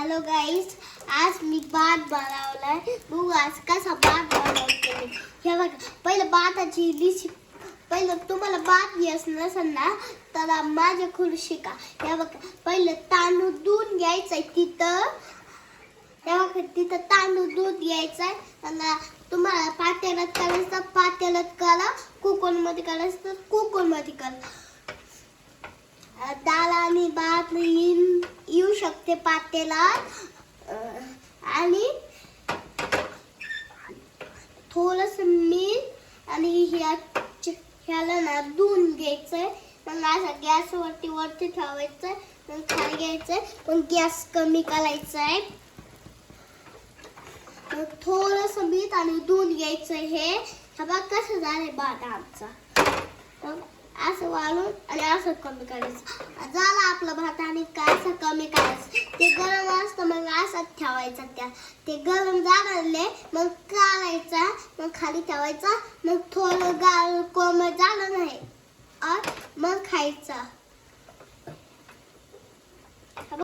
Hello गाईस, आज मी भात बनवलाय. बघू आज कसा भात बनवते मी. हे बघा, पहिलं भाताची पहिलं तुम्हाला भात येत नसेल ना तर माझ्याकडून शिका. हे बघा, पहिलं तांदूळ धुवून घ्यायचंय तिथं. हे बघा, तिथं तांदूळ दूध घ्यायचंय. आणि तुम्हाला पातेल्यात करायचं पातेल्यात करा, कुकरमध्ये करायचं तर कुकरमध्ये करा. डाळ आणि भात येऊ शकते पातेल्यात. आणि थोडस मीठ आणि ह्याला ना धुवून घ्यायचंय. मग असं वरती ठेवायचंय. मग खाली घ्यायचंय. मग गॅस कमी करायचाय. मग थोडस मीठ आणि धुवून घ्यायचंय. हे बघा कसं झालंय भात आमचा. असं वाळून आणि असं कमी करायचं. झालं आपलं भात. आणि असं कमी करायचं. ते गरम असतं मग असंच ठेवायचं. ते गरम झाले मग काढायचा. मग खाली ठेवायचा. मग थोडं कोमट झालं नाही मग खायचं.